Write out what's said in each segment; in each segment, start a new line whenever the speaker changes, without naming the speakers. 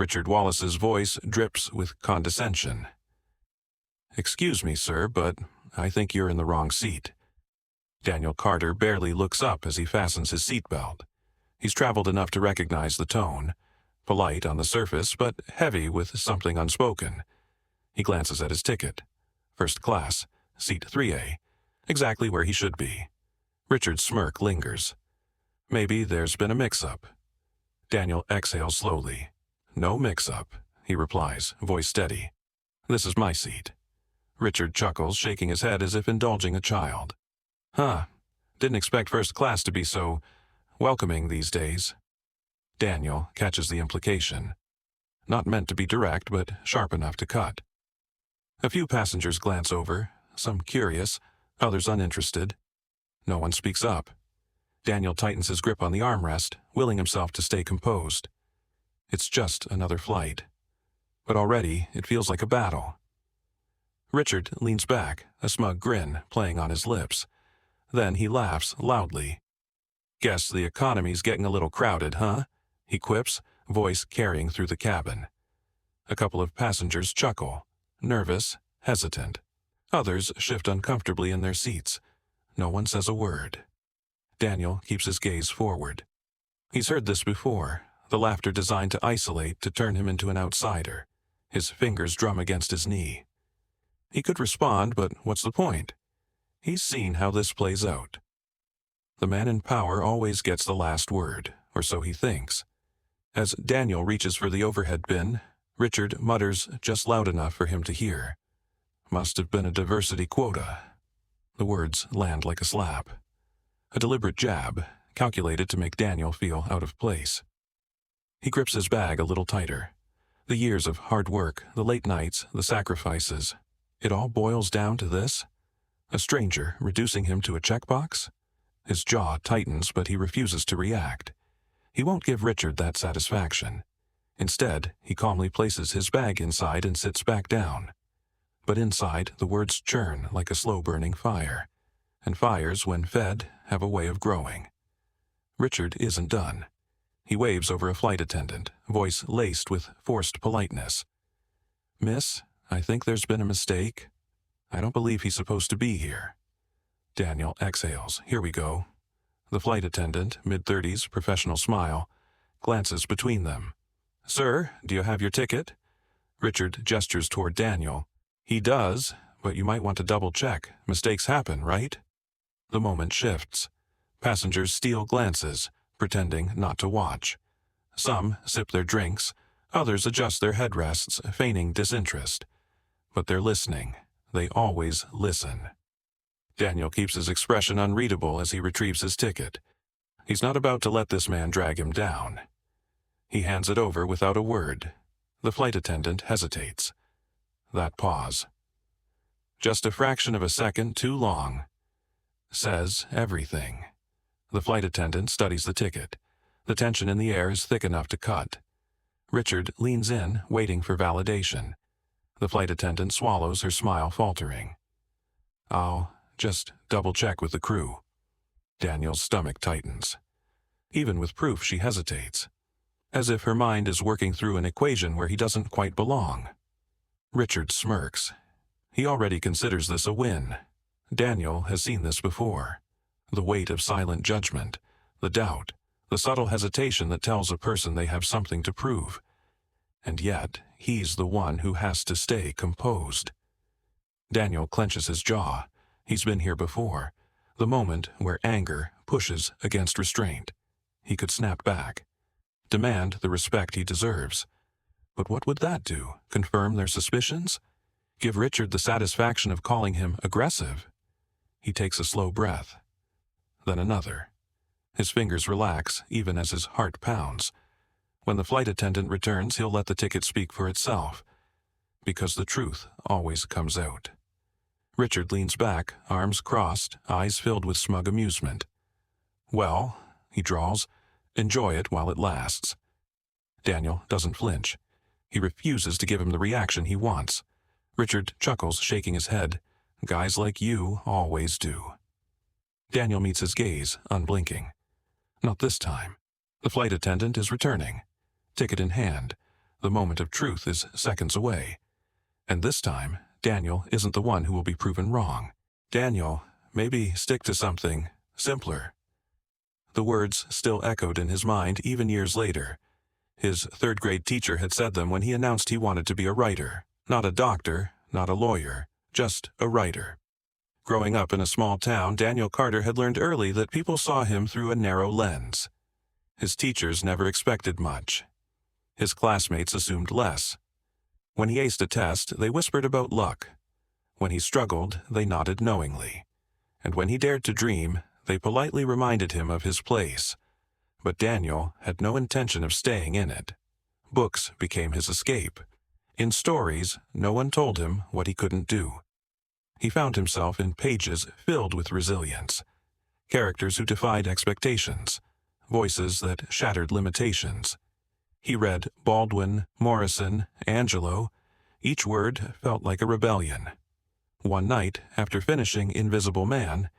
Richard Wallace's voice drips with condescension. "Excuse me, sir, but I think you're in the wrong seat." Daniel Carter barely looks up as he fastens his seatbelt. He's traveled enough to recognize the tone, polite on the surface, but heavy with something unspoken. He glances at his ticket. First class, seat 3A, exactly where he should be. Richard's smirk lingers. Maybe there's been a mix-up. Daniel exhales slowly. "No mix-up," he replies, voice steady. "This is my seat." Richard chuckles, shaking his head as if indulging a child. "Huh, didn't expect first class to be so welcoming these days." Daniel catches the implication. Not meant to be direct, but sharp enough to cut. A few passengers glance over, some curious, others uninterested. No one speaks up. Daniel tightens his grip on the armrest, willing himself to stay composed. It's just another flight. But already it feels like a battle. Richard leans back, a smug grin playing on his lips. Then he laughs loudly. "Guess the economy's getting a little crowded, huh?" he quips, voice carrying through the cabin. A couple of passengers chuckle, nervous, hesitant. Others shift uncomfortably in their seats. No one says a word. Daniel keeps his gaze forward. He's heard this before, the laughter designed to isolate, to turn him into an outsider. His fingers drum against his knee. He could respond, but what's the point? He's seen how this plays out. The man in power always gets the last word, or so he thinks. As Daniel reaches for the overhead bin, Richard mutters just loud enough for him to hear. "Must have been a diversity quota." The words land like a slap. A deliberate jab, calculated to make Daniel feel out of place. He grips his bag a little tighter. The years of hard work, the late nights, the sacrifices, it all boils down to this? A stranger reducing him to a checkbox? His jaw tightens, but he refuses to react. He won't give Richard that satisfaction. Instead, he calmly places his bag inside and sits back down. But inside, the words churn like a slow-burning fire. And fires, when fed, have a way of growing. Richard isn't done. He waves over a flight attendant, voice laced with forced politeness. "Miss, I think there's been a mistake. I don't believe he's supposed to be here." Daniel exhales. Here we go. The flight attendant, mid-30s, professional smile, glances between them. "Sir, do you have your ticket?" Richard gestures toward Daniel. "He does, but you might want to double-check. Mistakes happen, right?" The moment shifts. Passengers steal glances, pretending not to watch. Some sip their drinks, others adjust their headrests, feigning disinterest. But they're listening. They always listen. Daniel keeps his expression unreadable as he retrieves his ticket. He's not about to let this man drag him down. He hands it over without a word. The flight attendant hesitates. That pause. Just a fraction of a second too long. Says everything. The flight attendant studies the ticket. The tension in the air is thick enough to cut. Richard leans in, waiting for validation. The flight attendant swallows, her smile faltering. "I'll just double-check with the crew." Daniel's stomach tightens. Even with proof, she hesitates, as if her mind is working through an equation where he doesn't quite belong. Richard smirks. He already considers this a win. Daniel has seen this before. The weight of silent judgment, the doubt, the subtle hesitation that tells a person they have something to prove. And yet, he's the one who has to stay composed. Daniel clenches his jaw. He's been here before. The moment where anger pushes against restraint. He could snap back. Demand the respect he deserves. But what would that do? Confirm their suspicions? Give Richard the satisfaction of calling him aggressive? He takes a slow breath. Then another. His fingers relax, even as his heart pounds. When the flight attendant returns, he'll let the ticket speak for itself. Because the truth always comes out. Richard leans back, arms crossed, eyes filled with smug amusement. "Well," he drawls, "enjoy it while it lasts." Daniel doesn't flinch. He refuses to give him the reaction he wants. Richard chuckles, shaking his head. "Guys like you always do." Daniel meets his gaze, unblinking. Not this time. The flight attendant is returning. Ticket in hand. The moment of truth is seconds away. And this time, Daniel isn't the one who will be proven wrong. Daniel, maybe stick to something simpler. The words still echoed in his mind even years later. His third-grade teacher had said them when he announced he wanted to be a writer. Not a doctor, not a lawyer, just a writer. Growing up in a small town, Daniel Carter had learned early that people saw him through a narrow lens. His teachers never expected much. His classmates assumed less. When he aced a test, they whispered about luck. When he struggled, they nodded knowingly. And when he dared to dream, they politely reminded him of his place. But Daniel had no intention of staying in it. Books became his escape. In stories, no one told him what he couldn't do. He found himself in pages filled with resilience. Characters who defied expectations. Voices that shattered limitations. He read Baldwin, Morrison, Angelo. Each word felt like a rebellion. One night, after finishing Invisible Man,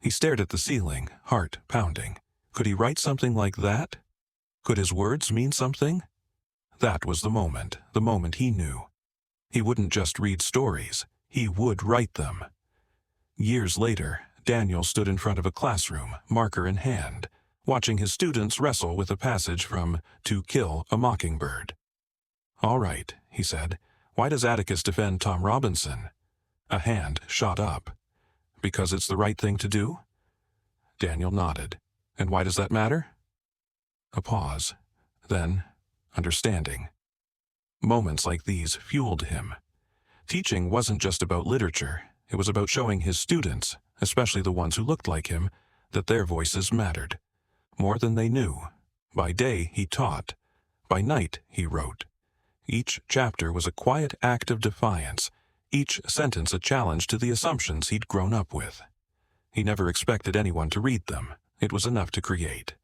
he stared at the ceiling, heart pounding. Could he write something like that? Could his words mean something? That was the moment he knew. He wouldn't just read stories, he would write them. Years later, Daniel stood in front of a classroom, marker in hand, watching his students wrestle with a passage from To Kill a Mockingbird. "All right," he said, "why does Atticus defend Tom Robinson?" A hand shot up. "Because it's the right thing to do?" Daniel nodded. "And why does that matter?" A pause. Then, understanding. Moments like these fueled him. Teaching wasn't just about literature. It was about showing his students, especially the ones who looked like him, that their voices mattered. More than they knew. By day, he taught. By night, he wrote. Each chapter was a quiet act of defiance, each sentence a challenge to the assumptions he'd grown up with. He never expected anyone to read them. It was enough to create.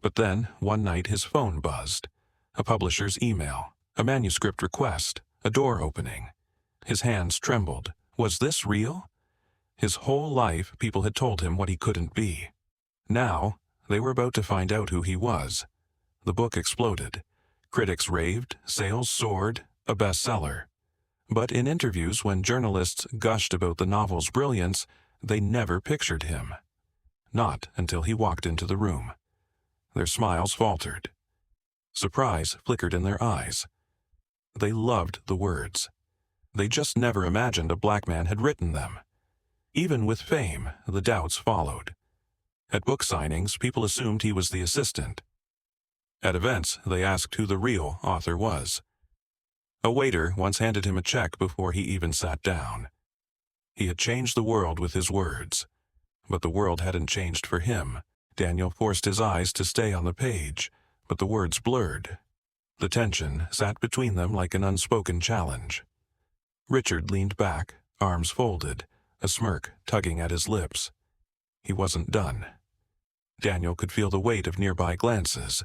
But then, one night, his phone buzzed. A publisher's email, a manuscript request, a door opening. His hands trembled. Was this real? His whole life, people had told him what he couldn't be. Now, they were about to find out who he was. The book exploded. Critics raved, sales soared, a bestseller. But in interviews, when journalists gushed about the novel's brilliance, they never pictured him. Not until he walked into the room. Their smiles faltered. Surprise flickered in their eyes. They loved the words. They just never imagined a black man had written them. Even with fame, the doubts followed. At book signings, people assumed he was the assistant. At events, they asked who the real author was. A waiter once handed him a check before he even sat down. He had changed the world with his words. But the world hadn't changed for him. Daniel forced his eyes to stay on the page, but the words blurred. The tension sat between them like an unspoken challenge. Richard leaned back, arms folded, a smirk tugging at his lips. He wasn't done. Daniel could feel the weight of nearby glances,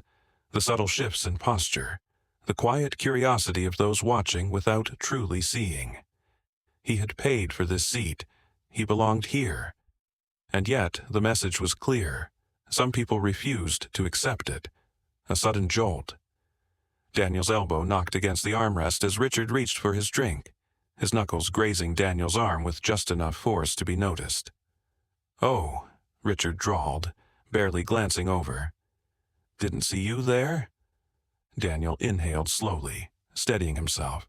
the subtle shifts in posture, the quiet curiosity of those watching without truly seeing. He had paid for this seat. He belonged here. And yet, the message was clear. Some people refused to accept it. A sudden jolt. Daniel's elbow knocked against the armrest as Richard reached for his drink, his knuckles grazing Daniel's arm with just enough force to be noticed. "Oh," Richard drawled, barely glancing over. "Didn't see you there?" Daniel inhaled slowly, steadying himself.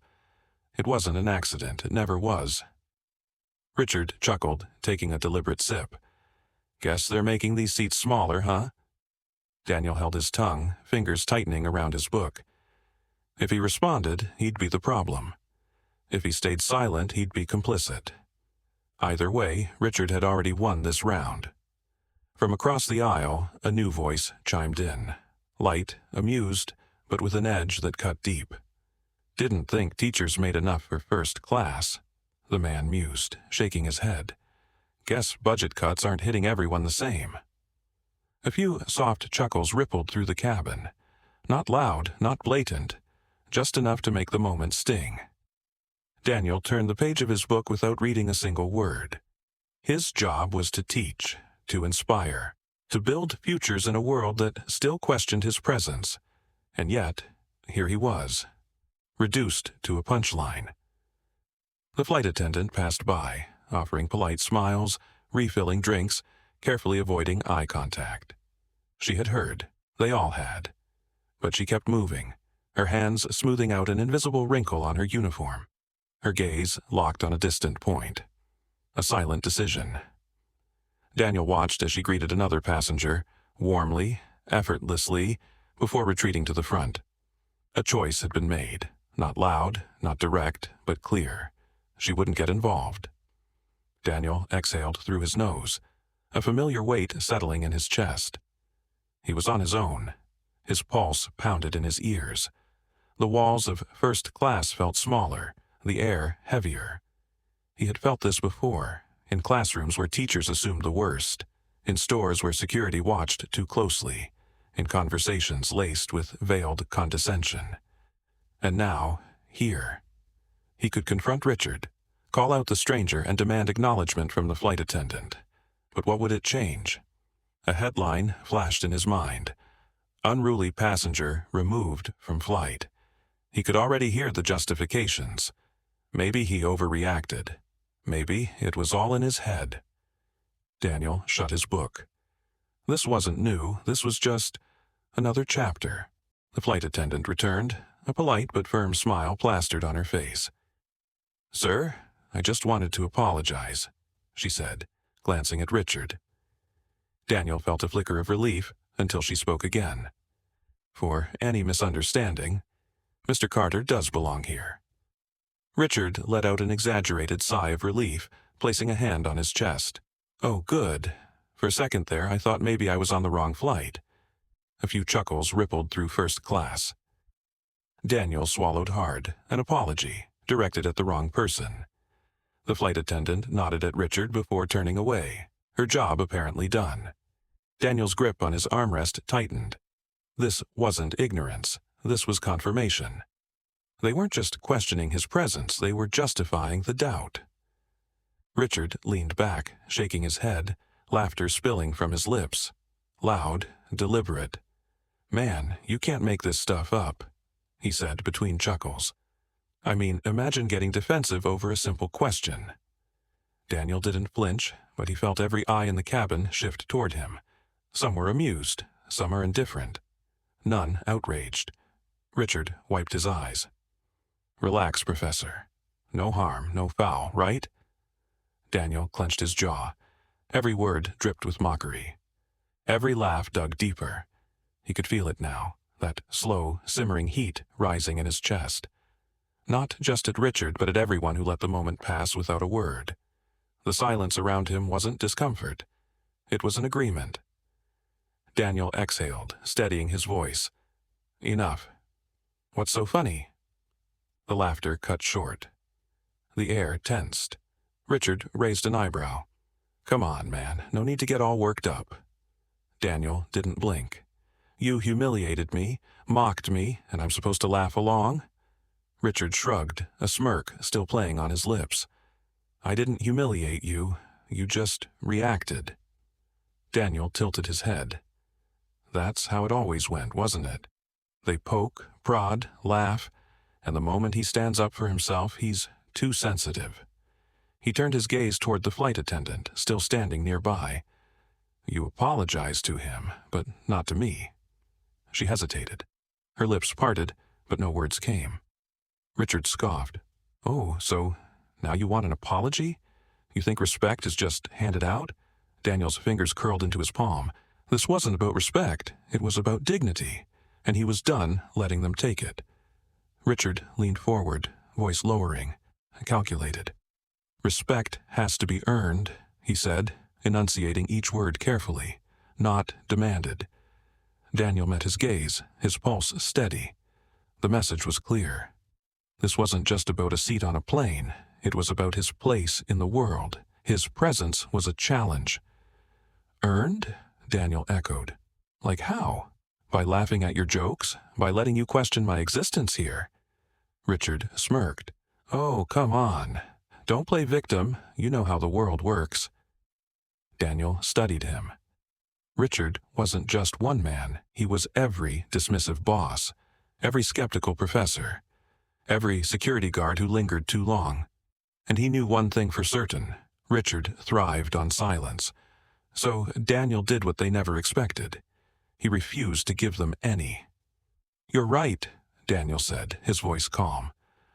It wasn't an accident. It never was. Richard chuckled, taking a deliberate sip. "Guess they're making these seats smaller, huh?" Daniel held his tongue, fingers tightening around his book. If he responded, he'd be the problem. If he stayed silent, he'd be complicit. Either way, Richard had already won this round. From across the aisle, a new voice chimed in. Light, amused, but with an edge that cut deep. "Didn't think teachers made enough for first class," the man mused, shaking his head. "Guess budget cuts aren't hitting everyone the same." A few soft chuckles rippled through the cabin. Not loud, not blatant, just enough to make the moment sting. Daniel turned the page of his book without reading a single word. His job was to teach, to inspire, to build futures in a world that still questioned his presence. And yet, here he was. reduced to a punchline. The flight attendant passed by, offering polite smiles, refilling drinks, carefully avoiding eye contact. She had heard. They all had. But she kept moving, her hands smoothing out an invisible wrinkle on her uniform, her gaze locked on a distant point. A silent decision. Daniel watched as she greeted another passenger, warmly, effortlessly, before retreating to the front. A choice had been made, not loud, not direct, but clear. She wouldn't get involved. Daniel exhaled through his nose, a familiar weight settling in his chest. He was on his own. His pulse pounded in his ears. The walls of first class felt smaller, the air heavier. He had felt this before, in classrooms where teachers assumed the worst, in stores where security watched too closely, in conversations laced with veiled condescension. And now, here. He could confront Richard, call out the stranger and demand acknowledgement from the flight attendant. But what would it change? A headline flashed in his mind. Unruly passenger removed from flight. He could already hear the justifications. Maybe he overreacted. Maybe it was all in his head. Daniel shut his book. This wasn't new. This was just another chapter. The flight attendant returned, a polite but firm smile plastered on her face. "Sir, I just wanted to apologize," she said, glancing at Richard. Daniel felt a flicker of relief until she spoke again. "For any misunderstanding, Mr. Carter does belong here." Richard let out an exaggerated sigh of relief, placing a hand on his chest. "Oh, good. For a second there, I thought maybe I was on the wrong flight." A few chuckles rippled through first class. Daniel swallowed hard, an apology, directed at the wrong person. The flight attendant nodded at Richard before turning away, her job apparently done. Daniel's grip on his armrest tightened. This wasn't ignorance. This was confirmation. They weren't just questioning his presence, they were justifying the doubt. Richard leaned back, shaking his head, laughter spilling from his lips. Loud, deliberate. "Man, you can't make this stuff up," he said between chuckles. "I mean, imagine getting defensive over a simple question." Daniel didn't flinch, but he felt every eye in the cabin shift toward him. Some were amused, some are indifferent. None outraged. Richard wiped his eyes. "Relax, Professor. No harm, no foul, right?" Daniel clenched his jaw. Every word dripped with mockery. Every laugh dug deeper. He could feel it now, that slow, simmering heat rising in his chest. Not just at Richard, but at everyone who let the moment pass without a word. The silence around him wasn't discomfort. It was an agreement. Daniel exhaled, steadying his voice. "Enough. What's so funny?" The laughter cut short. The air tensed. Richard raised an eyebrow. "Come on, man. No need to get all worked up." Daniel didn't blink. "You humiliated me, mocked me, and I'm supposed to laugh along?" Richard shrugged, a smirk still playing on his lips. "I didn't humiliate you. You just reacted." Daniel tilted his head. That's how it always went, wasn't it? They poke, prod, laugh, and the moment he stands up for himself, he's too sensitive. He turned his gaze toward the flight attendant, still standing nearby. "You apologized to him, but not to me." She hesitated. Her lips parted, but no words came. Richard scoffed. "Oh, so now you want an apology? You think respect is just handed out?" Daniel's fingers curled into his palm. This wasn't about respect, it was about dignity, and he was done letting them take it. Richard leaned forward, voice lowering, calculated. "Respect has to be earned," he said, enunciating each word carefully, "not demanded." Daniel met his gaze, his pulse steady. The message was clear. This wasn't just about a seat on a plane, it was about his place in the world. His presence was a challenge. "Earned?" Daniel echoed. "Like how? By laughing at your jokes? By letting you question my existence here?" Richard smirked. "Oh, come on. Don't play victim. You know how the world works." Daniel studied him. Richard wasn't just one man. He was every dismissive boss, every skeptical professor, every security guard who lingered too long. And he knew one thing for certain: Richard thrived on silence. So Daniel did what they never expected. He refused to give them any. "You're right," Daniel said, his voice calm.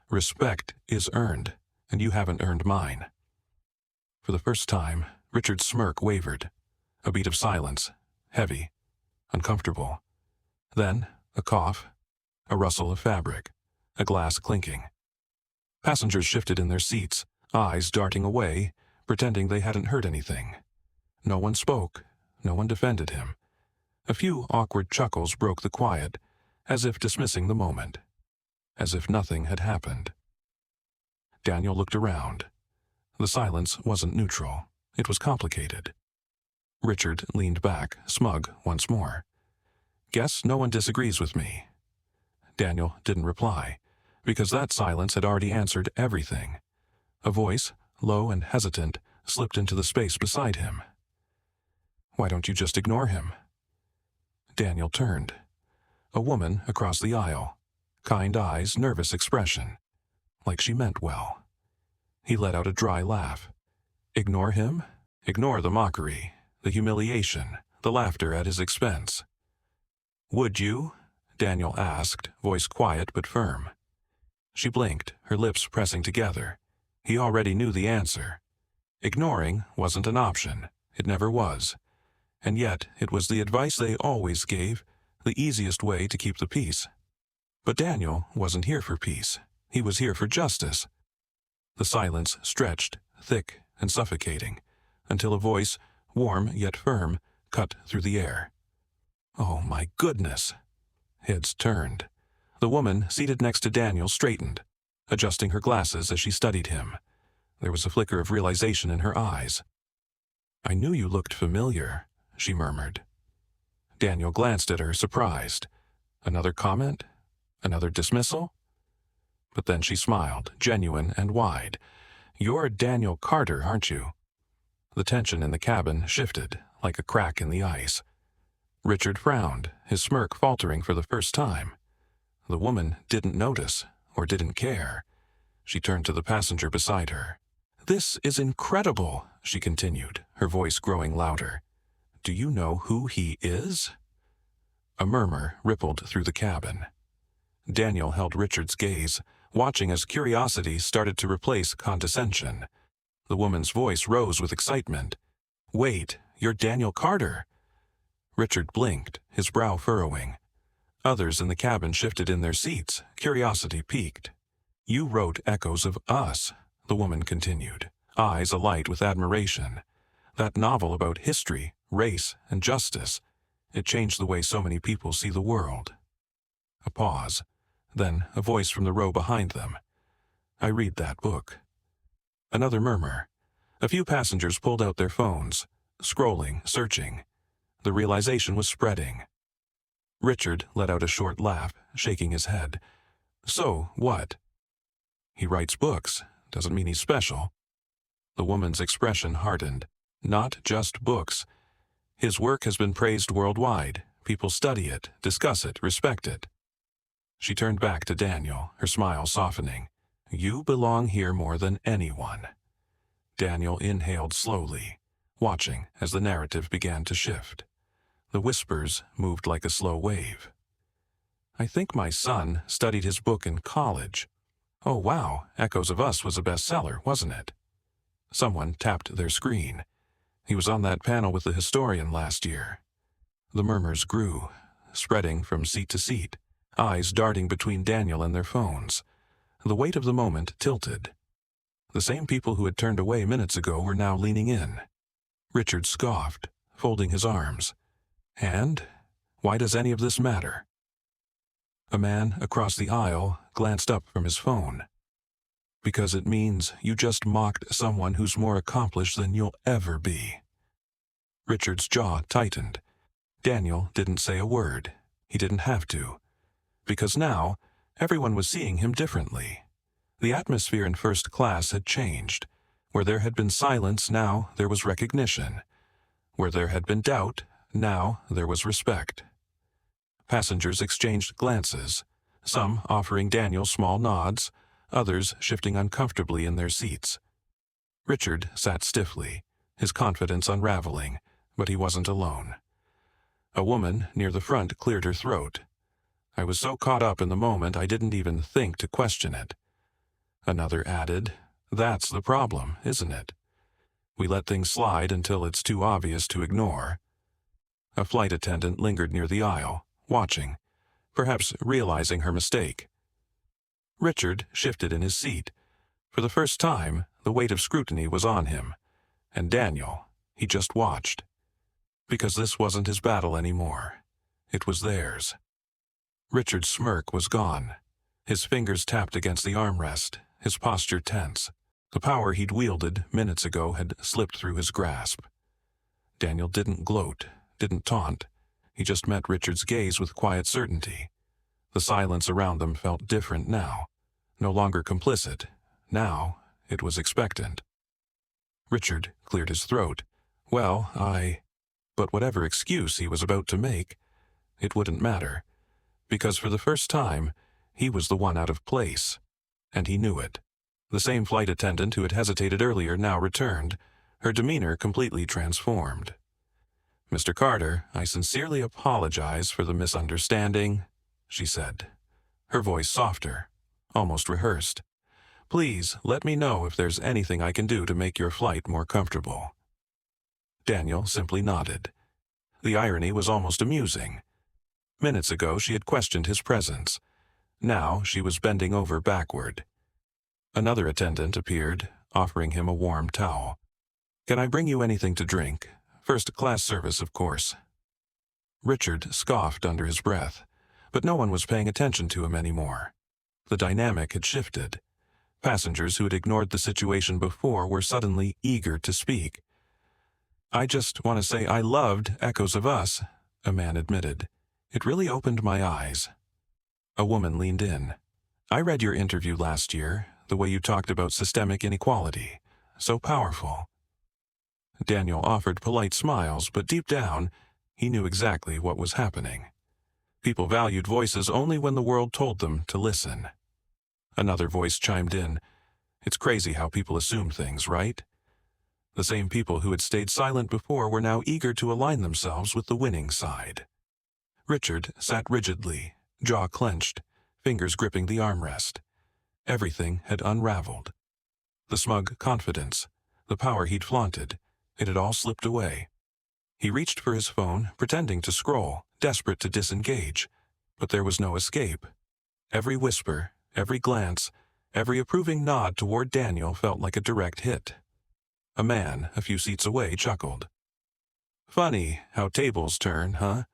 "Respect is earned, and you haven't earned mine." For the first time, Richard's smirk wavered. A beat of silence, heavy, uncomfortable. Then a cough, a rustle of fabric, a glass clinking. Passengers shifted in their seats, eyes darting away, pretending they hadn't heard anything. No one spoke, no one defended him. A few awkward chuckles broke the quiet, as if dismissing the moment, as if nothing had happened. Daniel looked around. The silence wasn't neutral. It was complicated. Richard leaned back, smug once more. "Guess no one disagrees with me." Daniel didn't reply, because that silence had already answered everything. A voice, low and hesitant, slipped into the space beside him. "Why don't you just ignore him?" Daniel turned. A woman across the aisle. Kind eyes, nervous expression. Like she meant well. He let out a dry laugh. Ignore him? Ignore the mockery, the humiliation, the laughter at his expense. "Would you?" Daniel asked, voice quiet but firm. She blinked, her lips pressing together. He already knew the answer. Ignoring wasn't an option. It never was. And yet it was the advice they always gave, the easiest way to keep the peace. But Daniel wasn't here for peace. He was here for justice. The silence stretched, thick and suffocating, until a voice, warm yet firm, cut through the air. "Oh, my goodness!" Heads turned. The woman seated next to Daniel straightened, adjusting her glasses as she studied him. There was a flicker of realization in her eyes. "I knew you looked familiar," she murmured. Daniel glanced at her, surprised. Another comment? Another dismissal? But then she smiled, genuine and wide. "You're Daniel Carter, aren't you?" The tension in the cabin shifted, like a crack in the ice. Richard frowned, his smirk faltering for the first time. The woman didn't notice, or didn't care. She turned to the passenger beside her. "This is incredible," she continued, her voice growing louder. "Do you know who he is?" A murmur rippled through the cabin. Daniel held Richard's gaze, watching as curiosity started to replace condescension. The woman's voice rose with excitement. "Wait, you're Daniel Carter!" Richard blinked, his brow furrowing. Others in the cabin shifted in their seats, curiosity piqued. "You wrote Echoes of Us," the woman continued, eyes alight with admiration. "That novel about history, race, and justice. It changed the way so many people see the world." A pause. Then a voice from the row behind them. "I read that book." Another murmur. A few passengers pulled out their phones, scrolling, searching. The realization was spreading. Richard let out a short laugh, shaking his head. "So, what?" "He writes books. Doesn't mean he's special." The woman's expression hardened. "Not just books. His work has been praised worldwide. People study it, discuss it, respect it." She turned back to Daniel, her smile softening. "You belong here more than anyone." Daniel inhaled slowly, watching as the narrative began to shift. The whispers moved like a slow wave. "I think my son studied his book in college. Oh wow, Echoes of Us was a bestseller, wasn't it?" Someone tapped their screen. "He was on that panel with the historian last year." The murmurs grew, spreading from seat to seat, eyes darting between Daniel and their phones. The weight of the moment tilted. The same people who had turned away minutes ago were now leaning in. Richard scoffed, folding his arms. "And? Why does any of this matter?" A man across the aisle glanced up from his phone. "Because it means you just mocked someone who's more accomplished than you'll ever be." Richard's jaw tightened. Daniel didn't say a word. He didn't have to. Because now, everyone was seeing him differently. The atmosphere in first class had changed. Where there had been silence, now there was recognition. Where there had been doubt, now there was respect. Passengers exchanged glances. some offering Daniel small nods, others shifting uncomfortably in their seats. Richard sat stiffly, his confidence unraveling, but he wasn't alone. A woman near the front cleared her throat. I was so caught up in the moment I didn't even think to question it. Another added, "That's the problem, isn't it? We let things slide until it's too obvious to ignore." A flight attendant lingered near the aisle, watching, perhaps realizing her mistake. Richard shifted in his seat. For the first time, the weight of scrutiny was on him. And Daniel, he just watched. Because this wasn't his battle anymore. It was theirs. Richard's smirk was gone. His fingers tapped against the armrest, his posture tense. The power he'd wielded minutes ago had slipped through his grasp. Daniel didn't gloat, didn't taunt. He just met Richard's gaze with quiet certainty. The silence around them felt different now. No longer complicit. Now, it was expectant. Richard cleared his throat. But whatever excuse he was about to make, it wouldn't matter. Because for the first time, he was the one out of place. And he knew it. The same flight attendant who had hesitated earlier now returned, her demeanor completely transformed. "Mr. Carter, I sincerely apologize for the misunderstanding," she said, her voice softer, almost rehearsed. "Please let me know if there's anything I can do to make your flight more comfortable." Daniel simply nodded. The irony was almost amusing. Minutes ago she had questioned his presence. Now she was bending over backward. Another attendant appeared, offering him a warm towel. "Can I bring you anything to drink? First-class service, of course." Richard scoffed under his breath, but no one was paying attention to him anymore. The dynamic had shifted. Passengers who had ignored the situation before were suddenly eager to speak. "I just want to say I loved Echoes of Us," a man admitted. "It really opened my eyes." A woman leaned in. "I read your interview last year, the way you talked about systemic inequality. So powerful." Daniel offered polite smiles, but deep down, he knew exactly what was happening. People valued voices only when the world told them to listen. Another voice chimed in. "It's crazy how people assume things, right?" The same people who had stayed silent before were now eager to align themselves with the winning side. Richard sat rigidly, jaw clenched, fingers gripping the armrest. Everything had unraveled. The smug confidence, the power he'd flaunted, it had all slipped away. He reached for his phone, pretending to scroll, desperate to disengage. But there was no escape. Every whisper, every glance, every approving nod toward Daniel felt like a direct hit. A man a few seats away chuckled. "Funny how tables turn, huh?"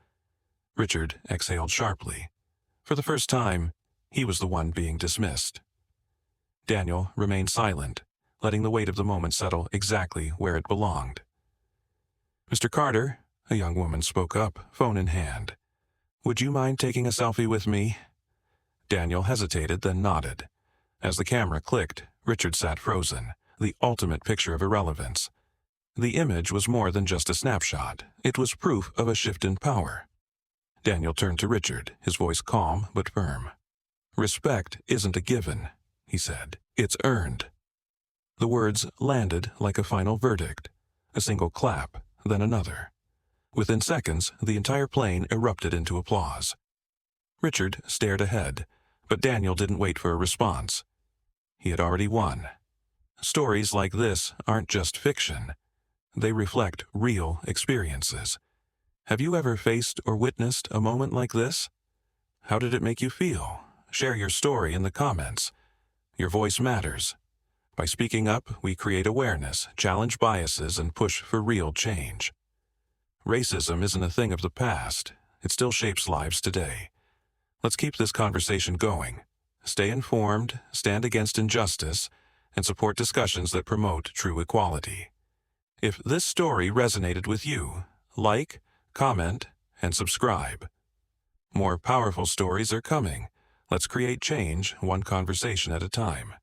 Richard exhaled sharply. For the first time, he was the one being dismissed. Daniel remained silent, letting the weight of the moment settle exactly where it belonged. "Mr. Carter," a young woman spoke up, phone in hand. "Would you mind taking a selfie with me?" Daniel hesitated, then nodded. As the camera clicked, Richard sat frozen, the ultimate picture of irrelevance. The image was more than just a snapshot. It was proof of a shift in power. Daniel turned to Richard, his voice calm but firm. "Respect isn't a given," he said. "It's earned." The words landed like a final verdict. A single clap, then another. Within seconds, the entire plane erupted into applause. Richard stared ahead, but Daniel didn't wait for a response. He had already won. Stories like this aren't just fiction. They reflect real experiences. Have you ever faced or witnessed a moment like this? How did it make you feel? Share your story in the comments. Your voice matters. By speaking up, we create awareness, challenge biases, and push for real change. Racism isn't a thing of the past. It still shapes lives today. Let's keep this conversation going. Stay informed, stand against injustice, and support discussions that promote true equality. If this story resonated with you, like, comment, and subscribe. More powerful stories are coming. Let's create change one conversation at a time.